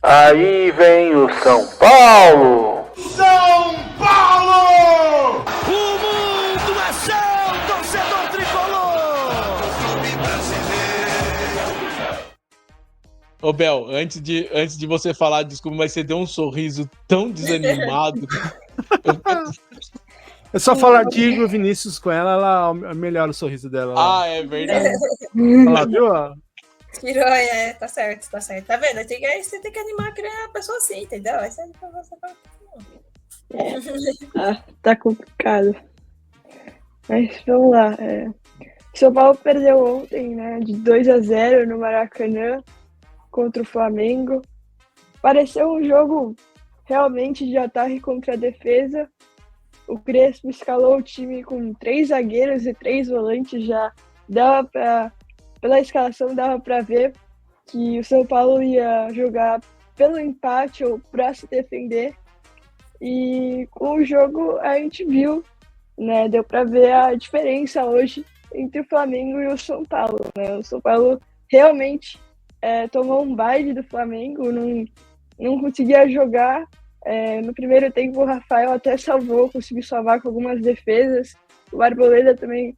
Aí vem o São Paulo! São Paulo! O mundo é seu, torcedor tricolor! Ô, Bel, antes de você falar, desculpa, mas você deu um sorriso tão desanimado. É só falar de Igor Vinícius com ela, ela melhora o sorriso dela. Ah, é verdade. Olha lá, viu? Tirou, tá certo. Tá vendo? Você tem que animar a pessoa assim, entendeu? Aí você tá complicado. Mas vamos lá. São Paulo perdeu ontem, né, de 2-0 no Maracanã contra o Flamengo. Pareceu um jogo realmente de ataque contra a defesa. O Crespo escalou o time com 3 zagueiros e 3 volantes. Já pela escalação dava para ver que o São Paulo ia jogar pelo empate ou para se defender. E com o jogo a gente viu, né, deu para ver a diferença hoje entre o Flamengo e o São Paulo, né? O São Paulo realmente tomou um baile do Flamengo, não conseguia jogar. No primeiro tempo o Rafael até conseguiu salvar com algumas defesas. O Arboleda também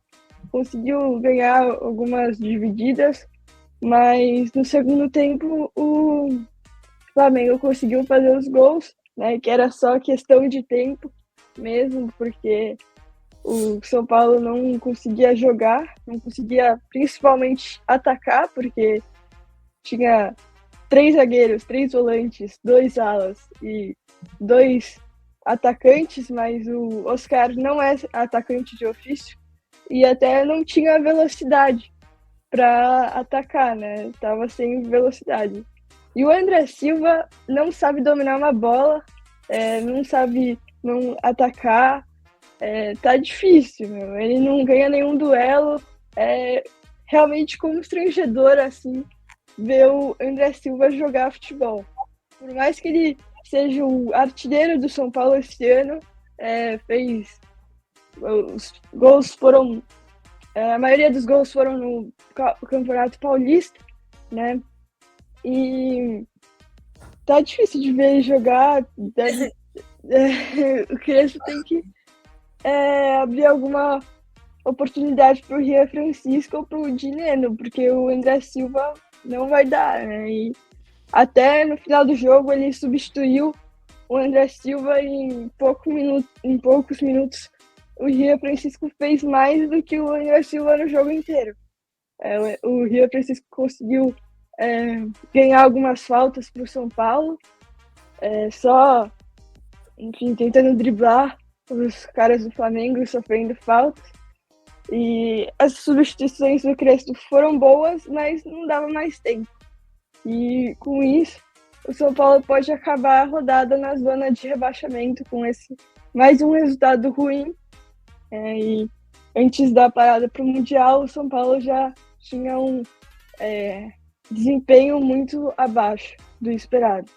conseguiu ganhar algumas divididas, mas no segundo tempo o Flamengo conseguiu fazer os gols, né, que era só questão de tempo mesmo, porque o São Paulo não conseguia jogar, não conseguia principalmente atacar, porque tinha 3 zagueiros, 3 volantes, 2 alas e 2 atacantes, mas o Oscar não é atacante de ofício e até não tinha velocidade para atacar, né? Tava sem velocidade. E o André Silva não sabe dominar uma bola, não sabe não atacar, tá difícil, meu. Ele não ganha nenhum duelo, é realmente constrangedor, assim, ver o André Silva jogar futebol. Por mais que ele seja o artilheiro do São Paulo esse ano, fez... Os gols foram... a maioria dos gols foram no Campeonato Paulista, né? E tá difícil de ver ele jogar. O Crespo tem que abrir alguma oportunidade pro Rian Francisco ou pro Dineno, porque o André Silva não vai dar, né? E até no final do jogo ele substituiu o André Silva e em poucos minutos o Rian Francisco fez mais do que o André Silva no jogo inteiro. O Rian Francisco conseguiu ganhar algumas faltas para o São Paulo, só, enfim, tentando driblar os caras do Flamengo sofrendo faltas. E as substituições do Crespo foram boas, mas não dava mais tempo. E com isso, o São Paulo pode acabar a rodada na zona de rebaixamento com mais um resultado ruim. E antes da parada para o Mundial, o São Paulo já tinha um desempenho muito abaixo do esperado.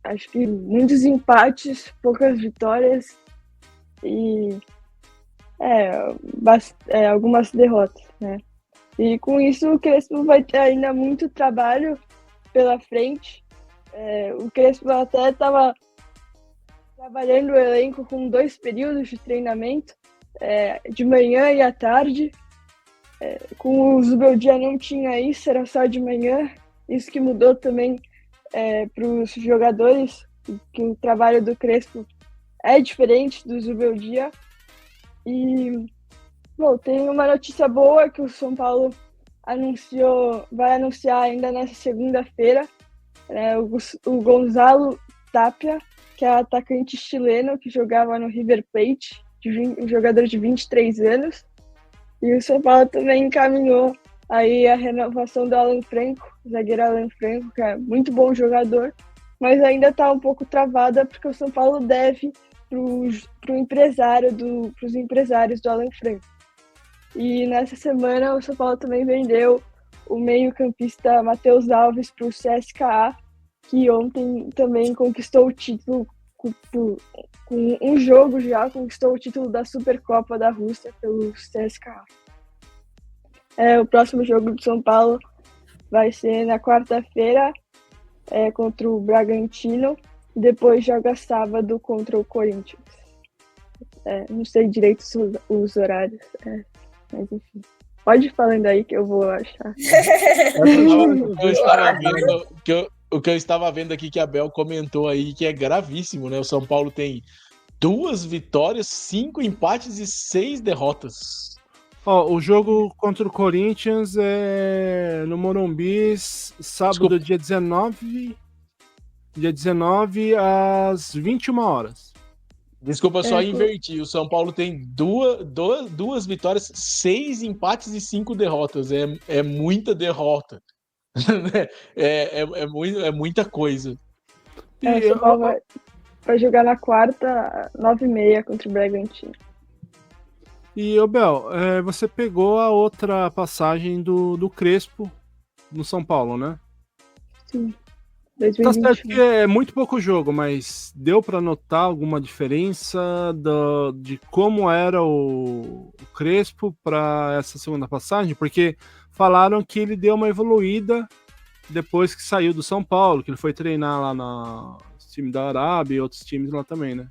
Acho que muitos empates, poucas vitórias e algumas derrotas, né? E com isso o Crespo vai ter ainda muito trabalho pela frente. O Crespo até estava trabalhando o elenco com 2 períodos de treinamento, de manhã e à tarde. Com o Zubeldia não tinha isso, era só de manhã. Isso que mudou também para os jogadores, que o trabalho do Crespo é diferente do Zubeldia. E, bom, tem uma notícia boa que o São Paulo vai anunciar ainda nessa segunda-feira, o Gonzalo Tapia, que é atacante chileno que jogava no River Plate, um jogador de 23 anos. E o São Paulo também encaminhou aí a renovação do Alan Franco, o zagueiro Alan Franco, que é muito bom jogador, mas ainda está um pouco travada porque o São Paulo deve para os empresários do Alan Franco. E nessa semana o São Paulo também vendeu o meio-campista Matheus Alves para o CSKA, que ontem também conquistou o título, com um jogo já, conquistou o título da Supercopa da Rússia pelo CSKA. O próximo jogo do São Paulo vai ser na quarta-feira contra o Bragantino, e depois joga sábado contra o Corinthians. Não sei direito os horários, mas enfim. Pode ir falando aí que eu vou achar. O que eu estava vendo aqui que a Bel comentou aí que é gravíssimo, né? O São Paulo tem 2 vitórias, 5 empates e 6 derrotas. O jogo contra o Corinthians é no Morumbi, sábado, dia 19 às 21 horas. Desculpa, só inverti. O São Paulo tem 2 vitórias, 6 empates e 5 derrotas. É muita derrota. É muita coisa. O São Paulo vai jogar na quarta, 9h30 contra o Bragantino. E, Bel, você pegou a outra passagem do Crespo no São Paulo, né? Sim. Tá certo que é muito pouco jogo, mas deu para notar alguma diferença de como era o Crespo para essa segunda passagem? Porque falaram que ele deu uma evoluída depois que saiu do São Paulo, que ele foi treinar lá no time da Arábia e outros times lá também, né?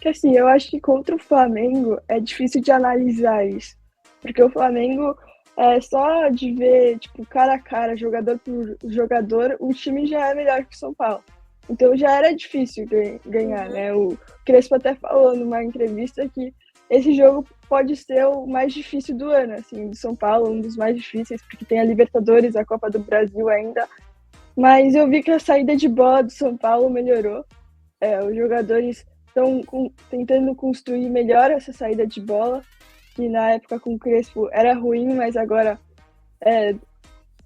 Que assim, eu acho que contra o Flamengo é difícil de analisar isso, porque o Flamengo só de ver, tipo, cara a cara, jogador por jogador, o time já é melhor que o São Paulo. Então já era difícil ganhar, né? O Crespo até falou numa entrevista que esse jogo pode ser o mais difícil do ano, assim, do São Paulo, um dos mais difíceis, porque tem a Libertadores, a Copa do Brasil ainda. Mas eu vi que a saída de bola do São Paulo melhorou. Os jogadores estão tentando construir melhor essa saída de bola, que na época com o Crespo era ruim, mas agora,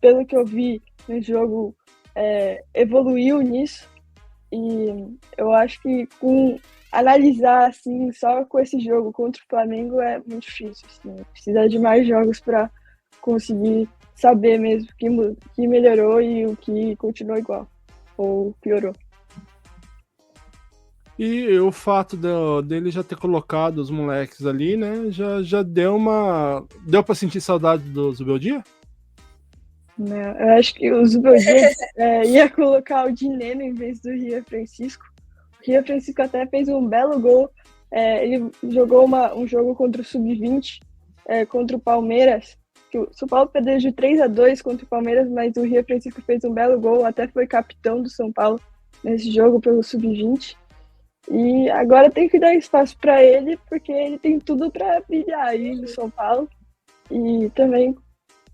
pelo que eu vi no jogo, evoluiu nisso. E eu acho que analisar assim, só com esse jogo contra o Flamengo é muito difícil. Assim, precisa de mais jogos para conseguir saber mesmo o que melhorou e o que continuou igual, ou piorou. E o fato dele já ter colocado os moleques ali, né, já deu pra sentir saudade do Zubeldia? Não, eu acho que o Zubeldia ia colocar o Dineno em vez do Ria Francisco. O Ria Francisco até fez um belo gol. Ele jogou um jogo contra o Sub-20, contra o Palmeiras. Que o São Paulo perdeu de 3-2 contra o Palmeiras, mas o Ria Francisco fez um belo gol, até foi capitão do São Paulo nesse jogo pelo Sub-20. E agora tem que dar espaço para ele, porque ele tem tudo para brilhar aí no São Paulo. E também,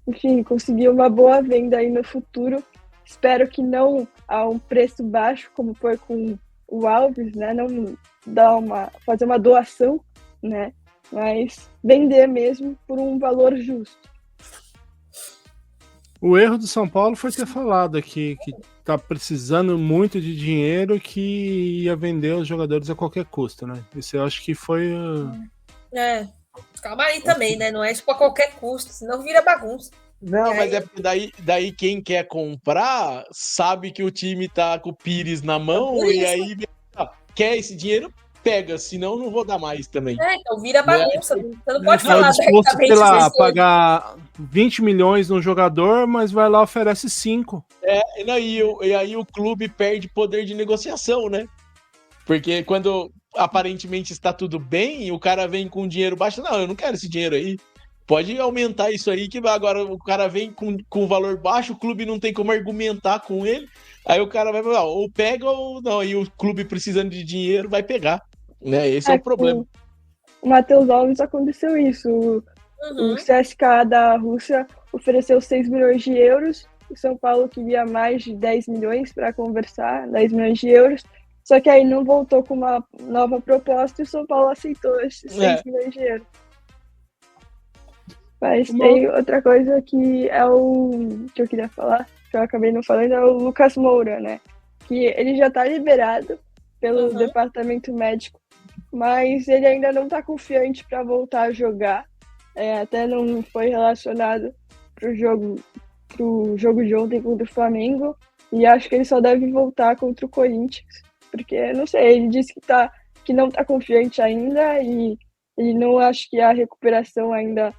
enfim, conseguir uma boa venda aí no futuro. Espero que não a um preço baixo, como foi com o Alves, né? Não fazer uma doação, né? Mas vender mesmo por um valor justo. O erro do São Paulo foi ter falado aqui que tá precisando muito de dinheiro, que ia vender os jogadores a qualquer custo, né? Isso eu acho que foi... Calma aí também, né? Não é tipo a qualquer custo, senão vira bagunça. Não, mas é porque daí quem quer comprar sabe que o time tá com o Pires na mão e aí quer esse dinheiro, pega, senão não vou dar mais também. Então vira bagunça. Você não pode Ele falar disposto, sei lá, abertamente. pagar 20 milhões num jogador, mas vai lá e oferece 5. E aí o clube perde poder de negociação, né? Porque quando aparentemente está tudo bem, o cara vem com dinheiro baixo. Não, eu não quero esse dinheiro aí. Pode aumentar isso aí, que agora o cara vem com valor baixo, o clube não tem como argumentar com ele. Aí o cara vai falar, ou pega ou não. E o clube precisando de dinheiro vai pegar. Né? Esse é o problema. O Matheus Alves aconteceu isso. O CSKA da Rússia ofereceu 6 milhões de euros. O São Paulo queria mais de 10 milhões para conversar, 10 milhões de euros. Só que aí não voltou com uma nova proposta e o São Paulo aceitou esses 6 milhões de euros. Mas tem outra coisa que é que eu queria falar, que eu acabei não falando, é o Lucas Moura, né? Que ele já está liberado pelo departamento médico, mas ele ainda não está confiante para voltar a jogar. Até não foi relacionado pro jogo de ontem contra o Flamengo, e acho que ele só deve voltar contra o Corinthians, porque, não sei, ele disse que não está confiante ainda, e ele não acha que a recuperação ainda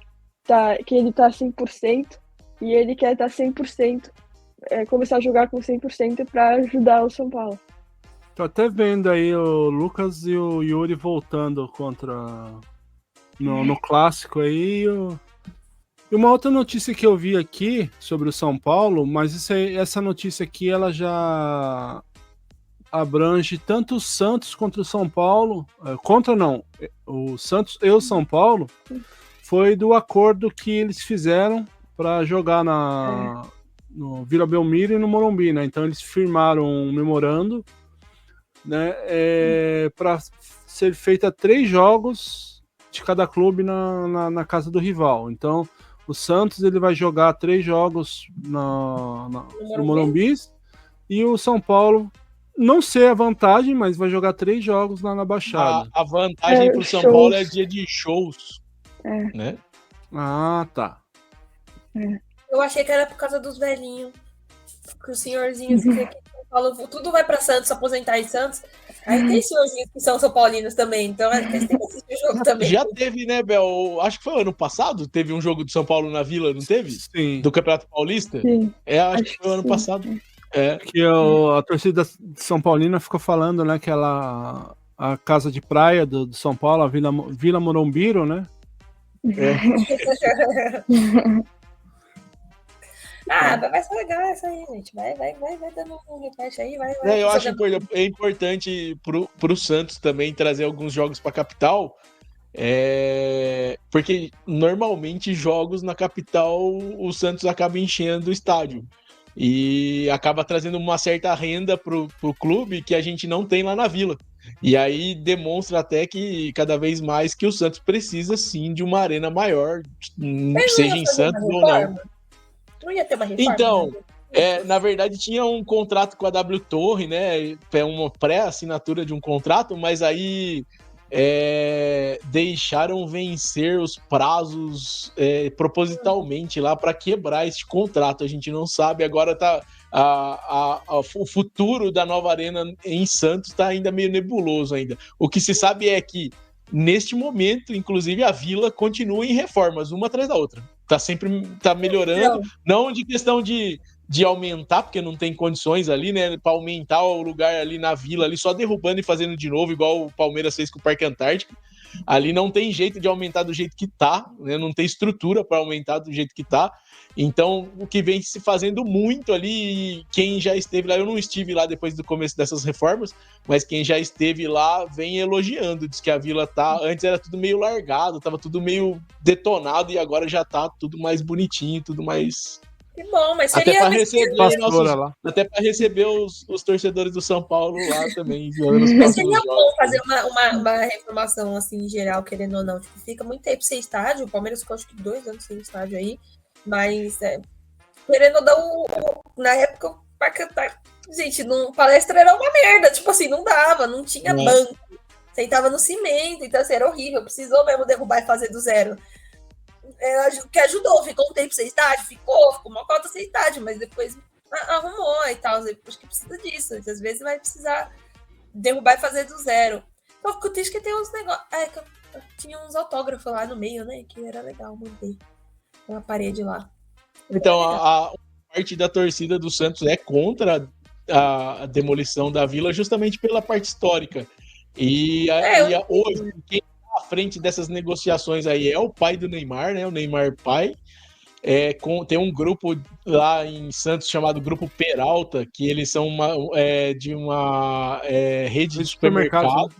que ele tá 100%, e ele quer estar 100% começar a jogar com 100% para ajudar o São Paulo. Tô até vendo aí o Lucas e o Yuri voltando contra no clássico aí. E uma outra notícia que eu vi aqui sobre o São Paulo, mas essa notícia aqui ela já abrange tanto o Santos contra o São Paulo. O Santos e o São Paulo foi do acordo que eles fizeram para jogar no Vila Belmiro e no Morumbi, né? Então eles firmaram um memorando, né, para ser feita 3 jogos de cada clube na casa do rival. Então o Santos ele vai jogar 3 jogos no Morumbi e o São Paulo, não sei a vantagem, mas vai jogar 3 jogos lá na Baixada. A vantagem pro São Paulo é dia de shows, né? Ah, tá. Eu achei que era por causa dos velhinhos. Que os senhorzinhos que aqui em São Paulo, tudo vai pra Santos, aposentar em Santos. Aí tem senhorzinhos que são São Paulinos também, então eles têm que assistir o jogo também. Já teve, né, Bel? Acho que foi ano passado, teve um jogo do São Paulo na Vila, não teve? Sim. Do Campeonato Paulista? Sim. Acho que foi ano passado. Que a torcida São Paulina ficou falando, né, que a casa de praia do São Paulo, a Vila Morumbiro, né? Vai ser legal isso aí, gente. Vai dando um repete aí. Eu acho importante pro Santos também trazer alguns jogos pra capital, porque normalmente jogos na capital o Santos acaba enchendo o estádio e acaba trazendo uma certa renda pro clube que a gente não tem lá na Vila. E aí demonstra até que cada vez mais que o Santos precisa sim de uma arena maior, seja em Santos ou não. Não ia ter uma reforma? Então, na verdade tinha um contrato com a W Torre, né? Uma pré-assinatura de um contrato, mas aí deixaram vencer os prazos propositalmente lá para quebrar esse contrato. A gente não sabe, agora tá o futuro da nova arena em Santos está ainda meio nebuloso ainda. O que se sabe é que neste momento, inclusive, a Vila continua em reformas, uma atrás da outra. Tá melhorando, não de questão de aumentar, porque não tem condições ali, né, para aumentar o lugar ali na Vila, ali só derrubando e fazendo de novo, igual o Palmeiras fez com o Parque Antártico. Ali não tem jeito de aumentar do jeito que tá, né, não tem estrutura para aumentar do jeito que tá. Então, o que vem se fazendo muito ali, quem já esteve lá, eu não estive lá depois do começo dessas reformas, mas quem já esteve lá vem elogiando, diz que a Vila antes era tudo meio largado, tava tudo meio detonado e agora já tá tudo mais bonitinho, tudo mais... Que bom, mas até seria... Até para receber os torcedores do São Paulo lá também. Mas seria bom fazer uma reformação assim, em geral, querendo ou não. Tipo, fica muito tempo sem estádio, o Palmeiras ficou acho que 2 anos sem estádio aí. Mas, querendo ou não, na época, o Parque Antártico, gente, palestra era uma merda. Tipo assim, não dava, não tinha banco. Sentava no cimento, então assim, era horrível. Precisou mesmo derrubar e fazer do zero. Que ajudou, ficou um tempo sem estádio, ficou uma cota sem estádio, mas depois arrumou e tal. Acho que precisa disso. Às vezes vai precisar derrubar e fazer do zero. Então, fico triste que tem uns negócios. Tinha uns autógrafos lá no meio, né? Que era legal, mantei. Uma parede lá. Então, a parte da torcida do Santos é contra a demolição da Vila justamente pela parte histórica. Hoje, quem está à frente dessas negociações aí é o pai do Neymar, né? O Neymar pai. Tem um grupo lá em Santos chamado Grupo Peralta, que eles são de uma rede de supermercado.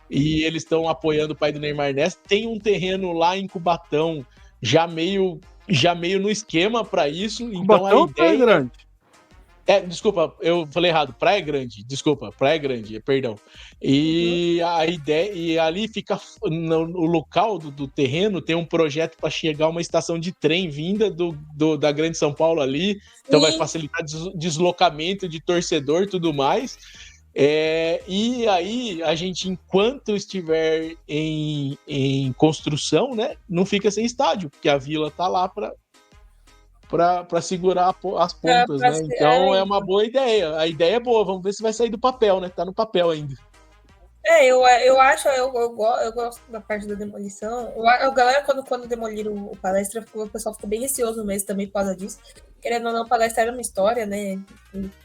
E eles estão apoiando o pai do Neymar nessa. Tem um terreno lá em Cubatão já meio no esquema para isso. Então a ideia... é grande. Desculpa, eu falei errado. Praia Grande, perdão. E a ideia... E ali fica... No local do terreno tem um projeto para chegar uma estação de trem vinda da Grande São Paulo ali. Então vai facilitar deslocamento de torcedor e tudo mais. E aí a gente, enquanto estiver em construção, né, não fica sem estádio, porque a Vila tá lá para segurar as pontas, né? Então é uma boa ideia. A ideia é boa, vamos ver se vai sair do papel, né? Tá no papel ainda. Eu acho, eu gosto da parte da demolição. A galera, quando demoliram o palestra, o pessoal ficou bem receoso mesmo também por causa disso. Querendo ou não, o palestra era uma história, né?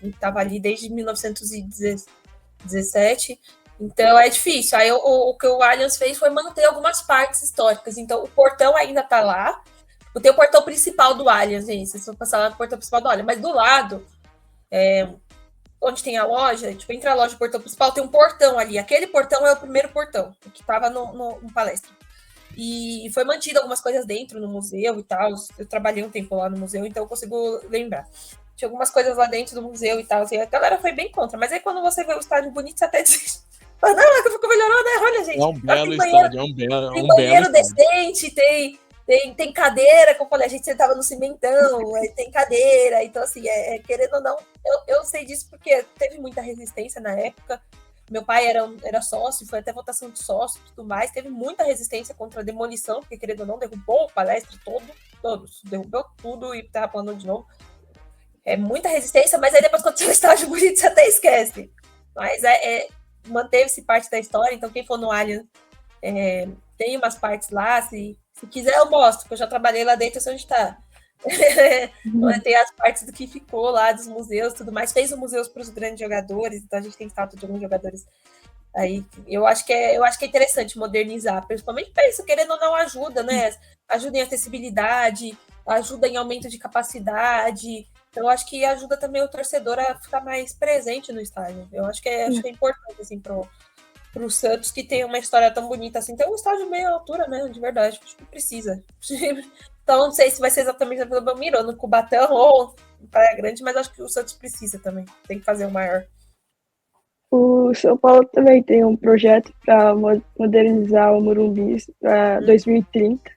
E tava ali desde 1917. Então é difícil. Aí o que o Allianz fez foi manter algumas partes históricas. Então o portão ainda tá lá. Tem o portão principal do Allianz, gente. Vocês vão passar lá no portão principal do Allianz. Mas do lado, onde tem a loja, tipo, entre a loja e o portão principal, tem um portão ali. Aquele portão é o primeiro portão, que estava no palestra. E foi mantido algumas coisas dentro no museu e tal. Eu trabalhei um tempo lá no museu, então eu consigo lembrar. Tinha algumas coisas lá dentro do museu e tal. Assim, a galera foi bem contra. Mas aí quando você vê o estádio bonito, você até desiste. Mas não, que ficou melhorando, né? Olha, gente. É um belo estádio, tem banheiro decente, tem cadeira, como eu falei, a gente sentava no cimentão, aí tem cadeira, então assim, querendo ou não, eu sei disso porque teve muita resistência na época. Meu pai era sócio, foi até votação de sócio e tudo mais, teve muita resistência contra a demolição, porque querendo ou não, derrubou o palestra todos, derrubou tudo e tava falando de novo. É muita resistência, mas aí depois quando tem um estágio bonito, você até esquece. Mas manteve-se parte da história, então quem for no Allianz tem umas partes lá, se quiser eu mostro, porque eu já trabalhei lá dentro, eu sei onde está. Tem as partes do que ficou lá, dos museus e tudo mais. Fez os museus para os grandes jogadores, então a gente tem estátua de alguns jogadores. Aí eu acho que é interessante modernizar, principalmente para isso, querendo ou não, ajuda, né? Ajuda em acessibilidade, ajuda em aumento de capacidade. Então, eu acho que ajuda também o torcedor a ficar mais presente no estádio. Eu acho que é importante, assim, pro Santos, que tem uma história tão bonita assim. Tem um estádio meio altura, né? De verdade. Acho que precisa. Então, não sei se vai ser exatamente no Belmiro, no Cubatão ou no Praia Grande, mas acho que o Santos precisa também. Tem que fazer o maior. O São Paulo também tem um projeto para modernizar o Morumbi para 2030.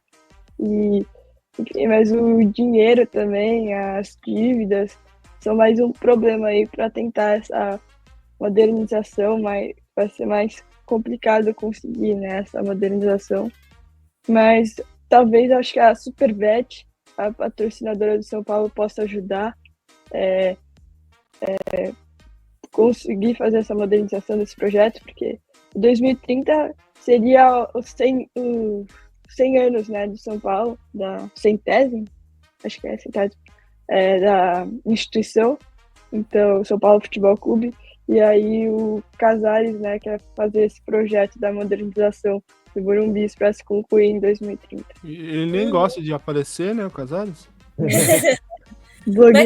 Mas o dinheiro também, as dívidas, são mais um problema aí para tentar essa modernização, mas vai ser mais complicado conseguir, né, essa modernização. Mas talvez, acho que a Superbet, a patrocinadora do São Paulo, possa ajudar conseguir fazer essa modernização desse projeto, porque 2030 seria os 100 anos, né, de São Paulo, da centésima, acho que é a centésima, da instituição, então, São Paulo Futebol Clube. E aí o Casares, né, quer fazer esse projeto da modernização do Morumbi para se concluir em 2030. Ele nem gosta de aparecer, né, o Casares? Mas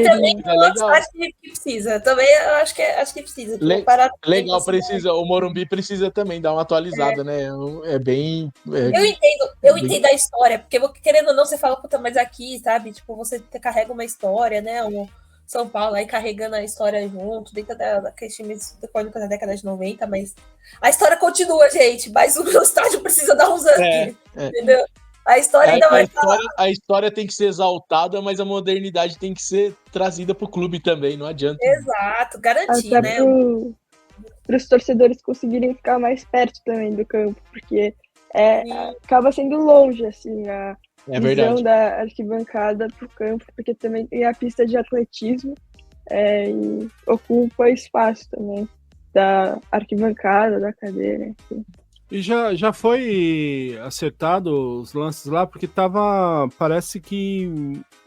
também eu acho que precisa. Também eu acho que precisa. Legal, precisa. O Morumbi precisa também dar uma atualizada, né? É bem. Eu entendo a história, porque querendo ou não, você fala, puta, mas aqui, sabe? Tipo, você carrega uma história, né? O São Paulo aí carregando a história junto, dentro daqueles times icônicos da década de 90, mas a história continua, gente. Mas o estádio precisa dar uns anos, entendeu? A história ainda vai falar. A história tem que ser exaltada, mas a modernidade tem que ser trazida para o clube também, não adianta. Exato, garantir, até né? Para os torcedores conseguirem ficar mais perto também do campo, porque acaba sendo longe, assim, a visão da arquibancada para o campo, porque também tem a pista de atletismo e ocupa espaço também da arquibancada, da cadeira, enfim. E já foi acertado os lances lá, porque parece que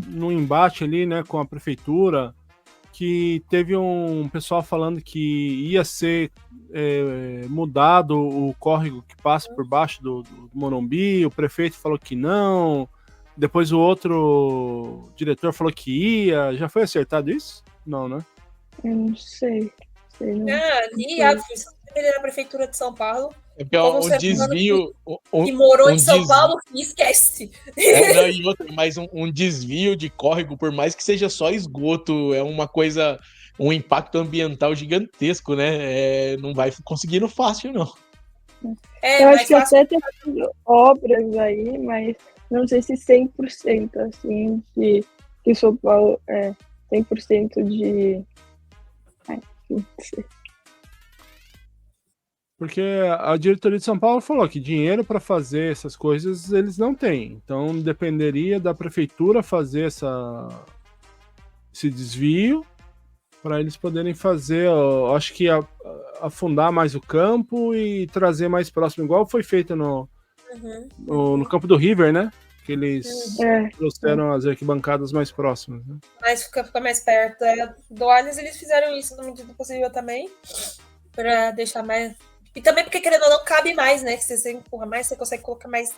no embate ali, né, com a prefeitura, que teve um pessoal falando que ia ser mudado o córrego que passa por baixo do Morumbi, o prefeito falou que não, depois o outro diretor falou que ia. Já foi acertado isso? Não, né? Eu não sei. A prefeitura de São Paulo. Um desvio. Que morou em São Paulo, esquece. Mas um desvio de córrego, por mais que seja só esgoto, é uma coisa, um impacto ambiental gigantesco, né? Não vai conseguindo fácil, não. Eu acho que até tem obras aí, mas não sei se 100%, assim, que São Paulo 100% de... não sei. Porque a diretoria de São Paulo falou que dinheiro para fazer essas coisas eles não têm. Então dependeria da prefeitura fazer esse desvio para eles poderem fazer. Acho que afundar mais o campo e trazer mais próximo, igual foi feito no campo do River, né? Que eles trouxeram as arquibancadas mais próximas. Né? Mas fica mais perto. Do Allianz eles fizeram isso na medida do possível também, para deixar mais... E também porque, querendo ou não, cabe mais, né? Que você empurra mais, você consegue colocar mais...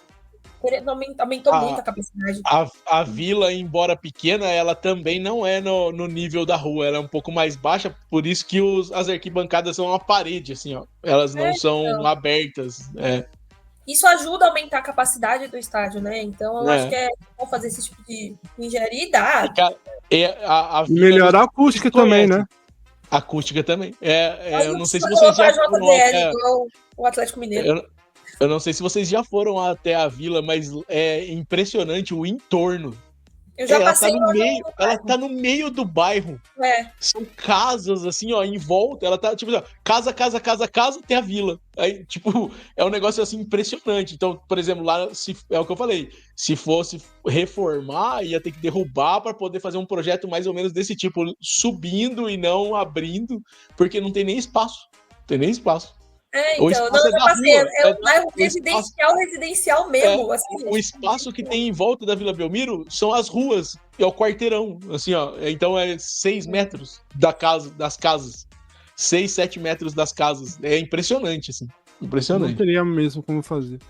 Aumentou muito a capacidade. A vila, embora pequena, ela também não é no nível da rua, ela é um pouco mais baixa, por isso que as arquibancadas são uma parede, assim, ó. Elas não são abertas. Isso ajuda a aumentar a capacidade do estádio, né? Então eu acho que é bom fazer esse tipo de engenharia e dá. A melhorar a acústica também, né? A acústica também. Eu não sei se vocês já foram até... o Atlético Mineiro. Eu não sei se vocês já foram até a vila, mas é impressionante o entorno. Eu já passei ela tá no meio do bairro. São casas, assim, ó, em volta. Ela tá, tipo, casa, tem a vila. Aí, tipo, é um negócio, assim, impressionante. Então, por exemplo, lá, é o que eu falei. Se fosse reformar, ia ter que derrubar para poder fazer um projeto mais ou menos desse tipo, subindo e não abrindo, porque não tem nem espaço. Então, eu passei, é um bairro residencial mesmo. Assim, o espaço que tem em volta da Vila Belmiro são as ruas, é o quarteirão, assim, ó. Então é 6 metros das casas. 6, 7 metros das casas. É impressionante, assim. Impressionante. Não teria mesmo como fazer.